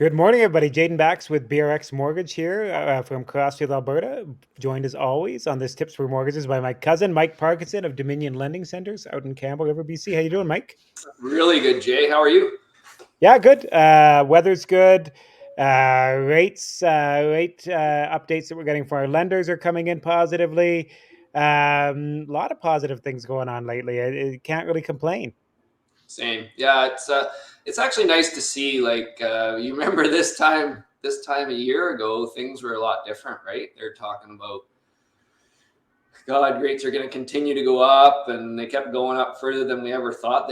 Good morning, everybody. Jaden Bax with BRX Mortgage here from Crossfield, Alberta. Joined as always on this Tips for Mortgages by my cousin Mike Parkinson of Dominion Lending Centers out in Campbell River, BC. How you doing, Mike? Really good, Jay. How are you? Yeah, good. Weather's good. Rate updates that we're getting from our lenders are coming in positively. A lot of positive things going on lately. I can't really complain. Same. Yeah, it's actually nice to see. You remember this time a year ago, things were a lot different, right? They're talking about God, rates are going to continue to go up, and they kept going up further than we ever thought.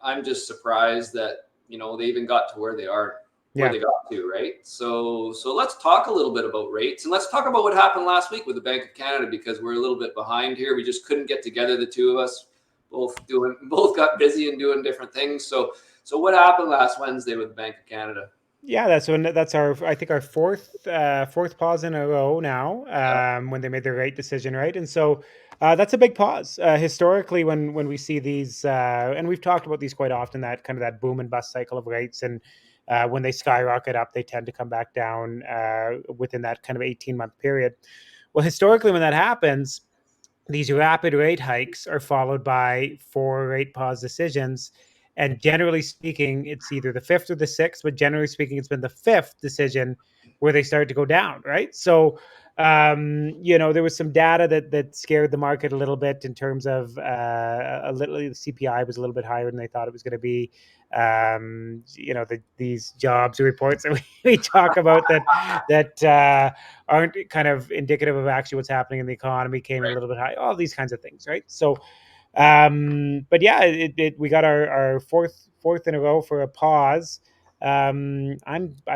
I'm just surprised that they even got to where Yeah. they got to, right? So let's talk a little bit about rates, and let's talk about what happened last week with the Bank of Canada because we're a little bit behind here. We just couldn't get together, the two of us, both got busy and doing different things. So what happened last Wednesday with the Bank of Canada? Yeah, that's our I think our fourth pause in a row now Yeah, when they made the right decision, right? And so that's a big pause. Historically, when we see these, and we've talked about these quite often, that kind of that boom and bust cycle of rates, and when they skyrocket up, they tend to come back down within that kind of 18-month period. Well, historically, when that happens, these rapid rate hikes are followed by four rate pause decisions. And generally speaking, it's either the fifth or the sixth, but generally speaking, it's been the fifth decision where they start to go down, right? So, there was some data that scared the market a little bit in terms of a little, the CPI was a little bit higher than they thought it was going to be. These jobs reports that we talk about that aren't kind of indicative of actually what's happening in the economy came in a right. little bit high, all these kinds of things, right? So but yeah, we got our fourth in a row for a pause. I've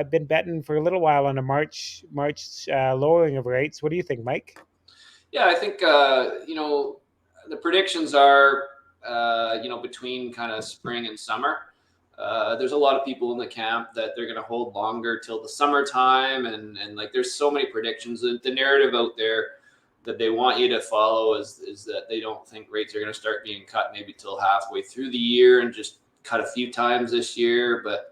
been betting for a little while on a March lowering of rates. What do you think, Mike? Yeah, I think the predictions are between kind of spring and summer. There's a lot of people in the camp that they're going to hold longer till the summertime, and like there's so many predictions. The narrative out there that they want you to follow is that they don't think rates are going to start being cut maybe till halfway through the year and just cut a few times this year. But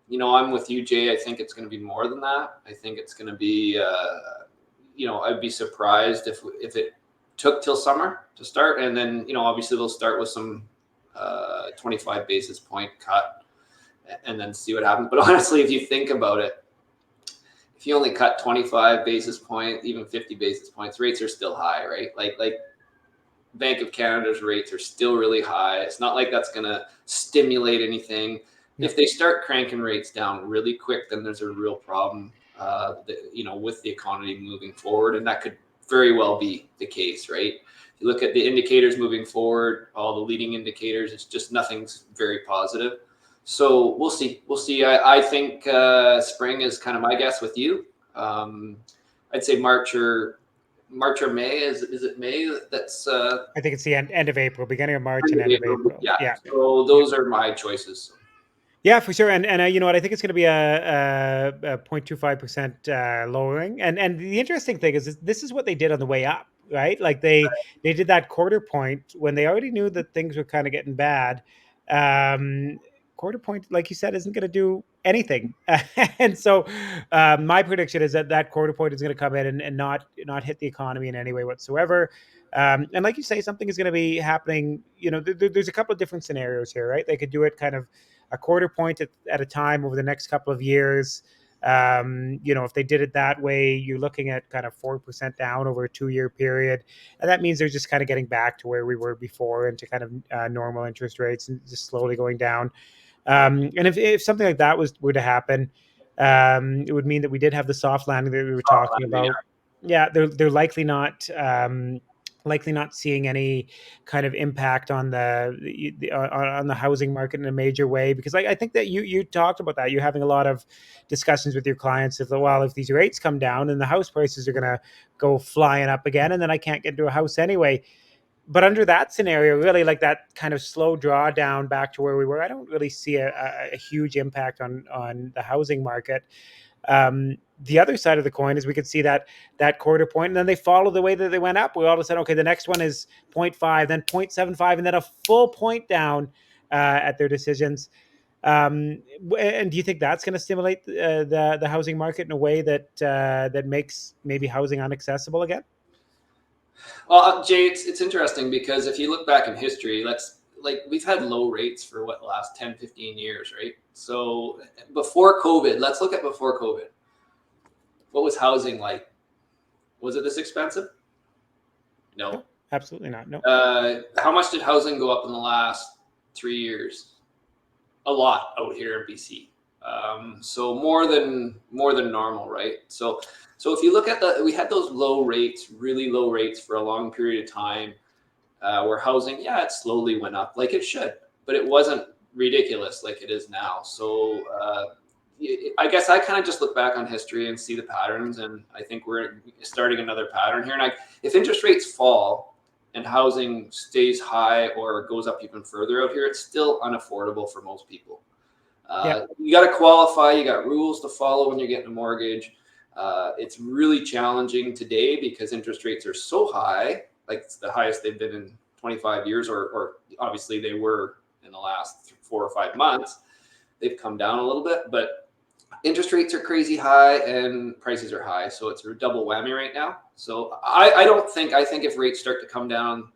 I'm with you, Jay. I think it's going to be more than that. I think it's going to be I'd be surprised if it took till summer to start, and then obviously they'll start with some 25 basis point cut, and then see what happens. But honestly, if you think about it, if you only cut 25 basis points, even 50 basis points, rates are still high, right? Like Bank of Canada's rates are still really high. It's not like that's going to stimulate anything. Yeah. If they start cranking rates down really quick, then there's a real problem, with the economy moving forward, and that could very well be the case, right? If you look at the indicators moving forward, all the leading indicators, it's just nothing's very positive. So we'll see. We'll see. I think spring is kind of my guess with you. I'd say March or May. Is it May? That's I think it's the end of April, beginning of March and end of April. April. Yeah. Yeah. So Yeah. those are my choices. Yeah, for sure. And you know what? I think it's going to be a 0.25% lowering. And the interesting thing is this is what they did on the way up, right? Like they did that quarter point when they already knew that things were kind of getting bad. Um, Quarter point, like you said, isn't going to do anything. And so my prediction is that quarter point is going to come in and not hit the economy in any way whatsoever. And like you say, something is going to be happening. There's a couple of different scenarios here, right? They could do it kind of a quarter point at a time over the next couple of years. If they did it that way, you're looking at kind of 4% down over a 2-year period. And that means they're just kind of getting back to where we were before into kind of normal interest rates and just slowly going down. And if something like that were to happen, it would mean that we did have the soft landing that we were Soft talking landing. about. Yeah, they're likely not seeing any kind of impact on the housing market in a major way, because I think that you talked about that. You're having a lot of discussions with your clients of, well, if these rates come down and the house prices are going to go flying up again, and then I can't get into a house anyway. But under that scenario, really, like that kind of slow drawdown back to where we were, I don't really see a huge impact on the housing market. The other side of the coin is we could see that quarter point, and then they follow the way that they went up. We all of a sudden, okay, the next one is zero point 0.5, then 0.75, and then a full point down at their decisions. And do you think that's going to stimulate the housing market in a way that makes maybe housing unaccessible again? Well, Jay, it's interesting because if you look back in history, let's like we've had low rates for what the last 10, 15 years, right? So before COVID, let's look at before COVID. What was housing like? Was it this expensive? No. No, absolutely not. No. How much did housing go up in the last 3 years? A lot out here in BC. So more than normal, right? So if you look at we had those low rates, really low rates for a long period of time, where housing, yeah, it slowly went up like it should, but it wasn't ridiculous like it is now. So I guess I kind of just look back on history and see the patterns, and I think we're starting another pattern here. And if interest rates fall and housing stays high or goes up even further out here, it's still unaffordable for most people. Yeah. You got to qualify. You got rules to follow when you're getting a mortgage. It's really challenging today because interest rates are so high, like it's the highest they've been in 25 years, or obviously they were in the last 4 or 5 months. They've come down a little bit, but interest rates are crazy high and prices are high. So it's a double whammy right now. So I don't think, I think if rates start to come down,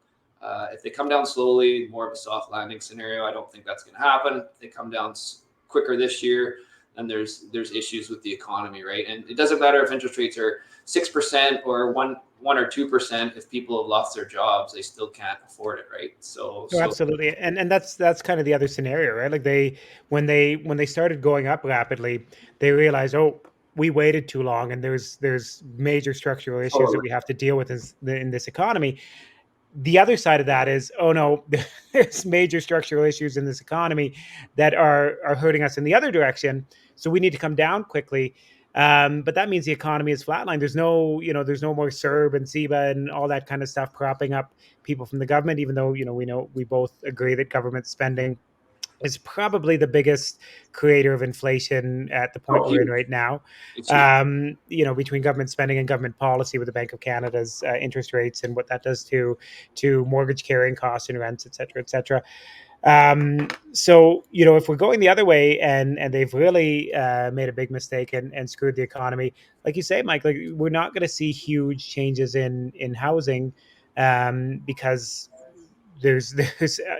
if they come down slowly, more of a soft landing scenario, I don't think that's going to happen. If they come down quicker this year, and there's issues with the economy, right? And it doesn't matter if interest rates are 6% or 1 or 2%. If people have lost their jobs, they still can't afford it, right? So No, so absolutely, and that's kind of the other scenario, right? Like when they started going up rapidly, they realized, oh, we waited too long, and there's major structural issues that totally. we have to deal with in this economy. The other side of that is, oh no, there's major structural issues in this economy that are hurting us in the other direction. So we need to come down quickly. But that means the economy is flatlined. There's no more CERB and SEBA and all that kind of stuff propping up people from the government, even though, we both agree that government spending is probably the biggest creator of inflation at the point Oh, we're in huge. right now. It's huge. Between government spending and government policy with the Bank of Canada's interest rates and what that does to mortgage carrying costs and rents, et cetera, et cetera. So if we're going the other way and they've really made a big mistake and screwed the economy, like you say, Mike, like we're not going to see huge changes in housing because there's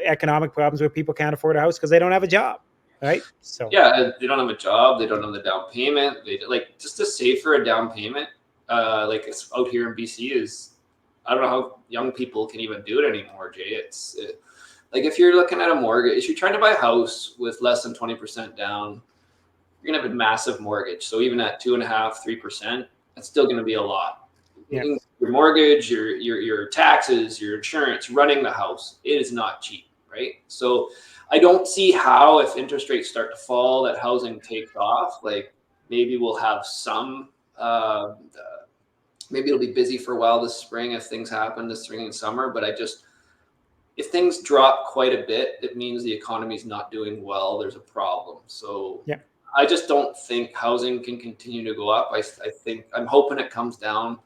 economic problems where people can't afford a house because they don't have a job, right? So Yeah, they don't have a job. They don't have the down payment. They like just to save for a down payment. Like it's out here in BC is, I don't know how young people can even do it anymore, Jay. Like if you're looking at a mortgage, if you're trying to buy a house with less than 20% down, you're gonna have a massive mortgage. So even at 2.5, 3%, that's still gonna be a lot. yeah, Your mortgage, your taxes, your insurance, running the house, it is not cheap, right? So I don't see how, if interest rates start to fall, that housing takes off. Like maybe we'll have some. Maybe it'll be busy for a while this spring if things happen this spring and summer. But if things drop quite a bit, it means the economy's not doing well. There's a problem. So yeah. I just don't think housing can continue to go up. I'm hoping it comes down,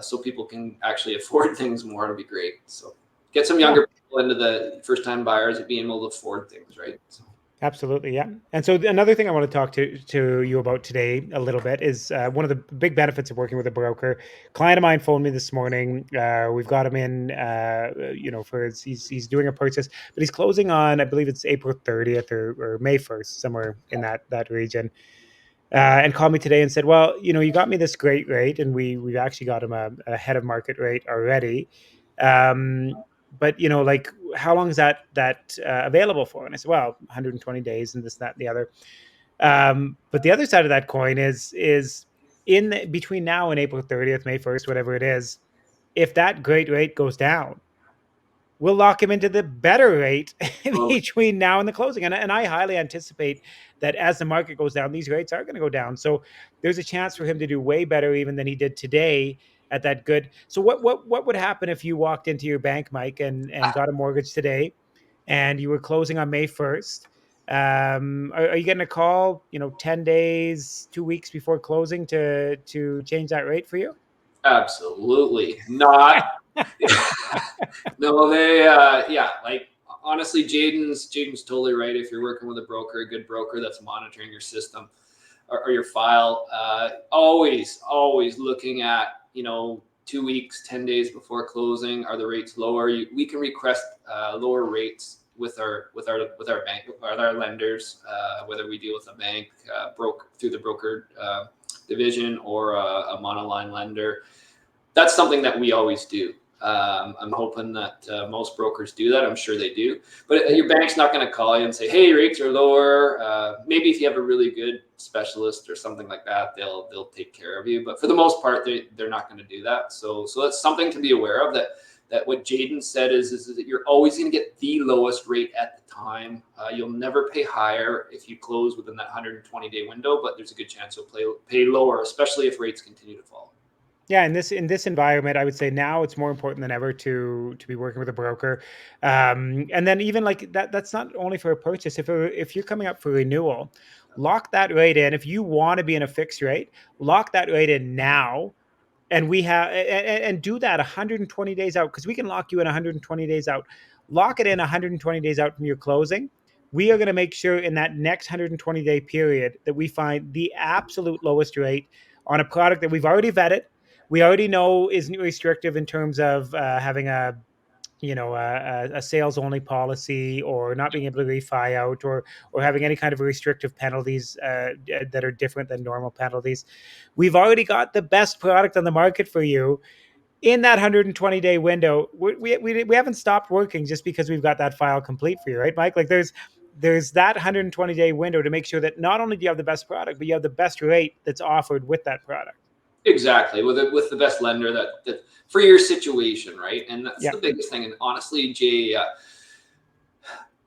so people can actually afford things more. It'll be great. So get some No, younger people into the first time buyers of being able to afford things, right? So, absolutely, yeah. And so another thing I want to talk to you about today a little bit is one of the big benefits of working with a broker. Client of mine phoned me this morning. We've got him in, for he's doing a purchase, but he's closing on, I believe it's April 30th or May 1st, somewhere in that region. And called me today and said, "Well, you got me this great rate, and we've actually got him a head of market rate already. But like, how long is that available for?" And I said, "Well, 120 days, and this, that, and the other." But the other side of that coin is between now and April 30th, May 1st, whatever it is, if that great rate goes down, we'll lock him into the better rate well, between now and the closing. And I highly anticipate that as the market goes down, these rates are going to go down. So there's a chance for him to do way better even than he did today at that good. So what would happen if you walked into your bank, Mike, and got a mortgage today and you were closing on May 1st? Are you getting a call, 10 days, 2 weeks before closing to change that rate for you? absolutely not. No, they, yeah, like honestly, Jaden's totally right. If you're working with a good broker that's monitoring your system or your file, always looking at 2 weeks, 10 days before closing. Are the rates lower? We can request lower rates with our bank, with our lenders, whether we deal with a bank through the broker division or a monoline lender. That's something that we always do. I'm hoping that most brokers do that. I'm sure they do. But your bank's not going to call you and say, "Hey, rates are lower." Maybe if you have a really good specialist or something like that, they'll take care of you. But for the most part, they're not going to do that. So that's something to be aware of. That what Jaden said is that you're always going to get the lowest rate at the time. You'll never pay higher if you close within that 120-day window, but there's a good chance you'll pay lower, especially if rates continue to fall. Yeah, in this environment, I would say now it's more important than ever to be working with a broker, and then even like that. That's not only for a purchase. If you're coming up for renewal, lock that rate in. If you want to be in a fixed rate, lock that rate in now, and we have and do that 120 days out, because we can lock you in 120 days out. Lock it in 120 days out from your closing. We are going to make sure in that next 120-day period that we find the absolute lowest rate on a product that we've already vetted, we already know isn't restrictive in terms of having a sales only policy, or not being able to refi out, or having any kind of restrictive penalties that are different than normal penalties. We've already got the best product on the market for you in that 120-day window. We haven't stopped working just because we've got that file complete for you, right, Mike? Like there's that 120-day window to make sure that not only do you have the best product, but you have the best rate that's offered with that product. Exactly, with the best lender that for your situation, right? And that's Yeah. the biggest thing. And honestly, Jay,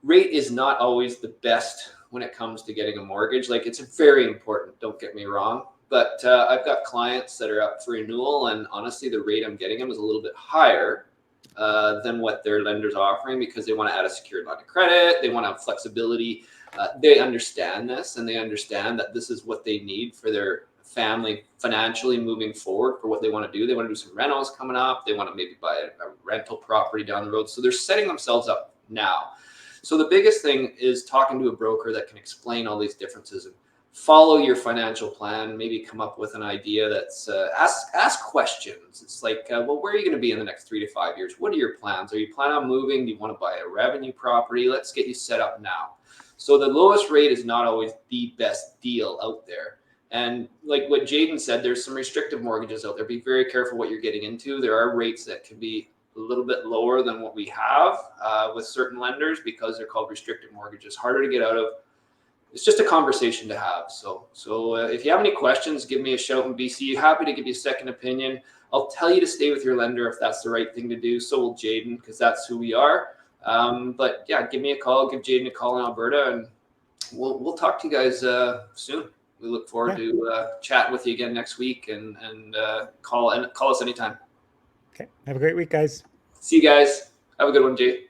rate is not always the best when it comes to getting a mortgage. Like, it's very important, don't get me wrong, but I've got clients that are up for renewal, and honestly, the rate I'm getting them is a little bit higher than what their lender's offering, because they want to add a secured line of credit. They want to have flexibility. They understand this, and they understand that this is what they need for their family financially moving forward for what they want to do. They want to do some rentals coming up. They want to maybe buy a rental property down the road. So they're setting themselves up now. So the biggest thing is talking to a broker that can explain all these differences and follow your financial plan. Maybe come up with an idea that's ask questions. It's like, well, where are you going to be in the next 3 to 5 years? What are your plans? Are you planning on moving? Do you want to buy a revenue property? Let's get you set up now. So the lowest rate is not always the best deal out there. And like what Jaden said, there's some restrictive mortgages out there. Be very careful what you're getting into. There are rates that can be a little bit lower than what we have with certain lenders, because they're called restrictive mortgages. Harder to get out of. It's just a conversation to have. So if you have any questions, give me a shout in BC. Happy to give you a second opinion. I'll tell you to stay with your lender if that's the right thing to do. So will Jaden, because that's who we are. But yeah, give me a call. Give Jaden a call in Alberta, and we'll talk to you guys soon. We look forward to chatting with you again next week, and call us anytime. Okay. Have a great week, guys. See you guys. Have a good one, Jay.